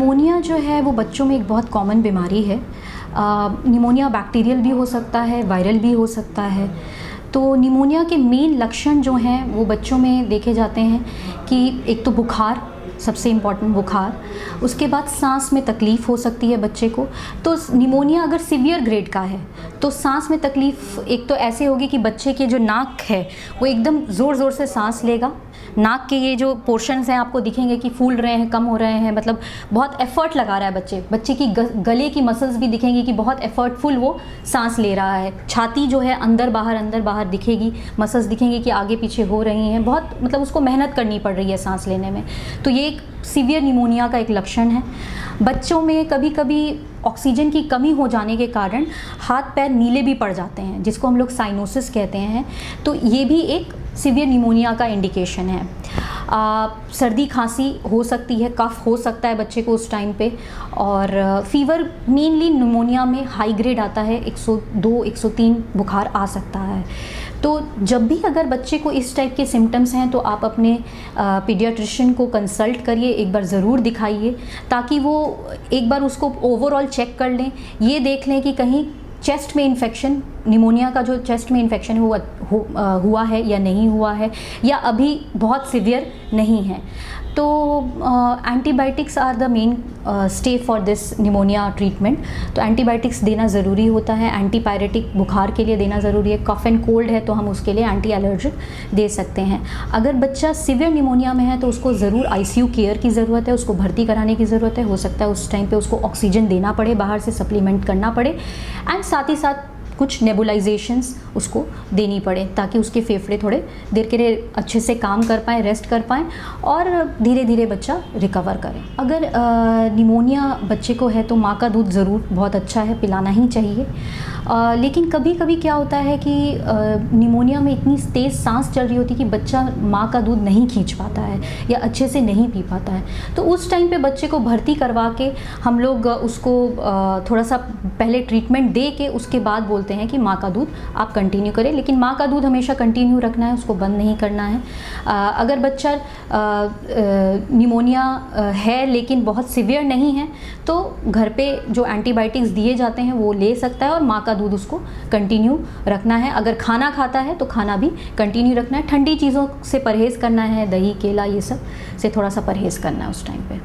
Pneumonia जो है वो बच्चों में एक बहुत कॉमन बीमारी है। निमोनिया बैक्टीरियल भी हो सकता है, वायरल भी हो सकता है। तो निमोनिया के मेन लक्षण जो हैं वो बच्चों में देखे जाते हैं कि एक तो बुखार, सबसे इम्पॉर्टेंट बुखार, उसके बाद सांस में तकलीफ़ हो सकती है बच्चे को। तो निमोनिया अगर सीवियर ग्रेड का है तो सांस में तकलीफ़ एक तो ऐसे होगी कि बच्चे के जो नाक है वो एकदम ज़ोर ज़ोर से सांस लेगा। नाक के ये जो पोर्शंस हैं आपको दिखेंगे कि फूल रहे हैं, कम हो रहे हैं, मतलब बहुत एफ़र्ट लगा रहा है बच्चे की गले की मसल्स भी दिखेंगी कि बहुत एफ़र्टफुल वो सांस ले रहा है। छाती जो है अंदर बाहर दिखेगी, मसल्स दिखेंगी कि आगे पीछे हो रही हैं, बहुत मतलब उसको मेहनत करनी पड़ रही है सांस लेने में। तो ये एक सीवियर निमोनिया का एक लक्षण है। बच्चों में कभी कभी ऑक्सीजन की कमी हो जाने के कारण हाथ पैर नीले भी पड़ जाते हैं, जिसको हम लोग साइनोसिस कहते हैं। तो ये भी एक सीवियर निमोनिया का इंडिकेशन है। सर्दी खांसी हो सकती है, कफ हो सकता है बच्चे को उस टाइम पे, और फीवर मेनली निमोनिया में हाई ग्रेड आता है, 102 103 बुखार आ सकता है। तो जब भी अगर बच्चे को इस टाइप के सिम्टम्स हैं तो आप अपने पीडियाट्रिशियन को कंसल्ट करिए, एक बार ज़रूर दिखाइए, ताकि वो एक बार उसको ओवरऑल चेक कर लें, ये देख लें कि कहीं चेस्ट में इन्फेक्शन, निमोनिया का जो चेस्ट में इन्फेक्शन हुआ है या नहीं हुआ है, या अभी बहुत सिवियर नहीं है। तो antibiotics are the mainstay for this pneumonia treatment. तो एंटीबायोटिक्स देना ज़रूरी होता है। एंटीपायरेटिक बुखार के लिए देना ज़रूरी है। कफ एंड कोल्ड है तो हम उसके लिए एंटी एलर्जिक दे सकते हैं। अगर बच्चा सिवियर निमोनिया में है तो उसको ज़रूर आईसीयू केयर की ज़रूरत है, उसको भर्ती कराने की ज़रूरत है। हो सकता है उस टाइम पे उसको ऑक्सीजन देना पड़े, बाहर से सप्लीमेंट करना पड़े, एंड साथ ही साथ कुछ नेबुलाइजेशंस उसको देनी पड़े, ताकि उसके फेफड़े थोड़े देर के लिए अच्छे से काम कर पाएँ, रेस्ट कर पाएँ, और धीरे धीरे बच्चा रिकवर करे। अगर निमोनिया बच्चे को है तो माँ का दूध ज़रूर बहुत अच्छा है, पिलाना ही चाहिए। लेकिन कभी कभी क्या होता है कि निमोनिया में इतनी तेज़ सांस चल रही होती है कि बच्चा माँ का दूध नहीं खींच पाता है या अच्छे से नहीं पी पाता है। तो उस टाइम पे बच्चे को भर्ती करवा के हम लोग उसको थोड़ा सा पहले ट्रीटमेंट दे के उसके बाद बोलते हैं कि माँ का दूध आप कंटिन्यू करें। लेकिन माँ का दूध हमेशा कंटिन्यू रखना है, उसको बंद नहीं करना है। अगर बच्चा निमोनिया है लेकिन बहुत सिवियर नहीं है तो घर पे जो एंटीबायोटिक्स दिए जाते हैं वो ले सकता है, और माँ का दूध उसको कंटिन्यू रखना है। अगर खाना खाता है तो खाना भी कंटिन्यू रखना है। ठंडी चीज़ों से परहेज़ करना है, दही केला ये सब से थोड़ा सा परहेज़ करना है उस टाइम पे।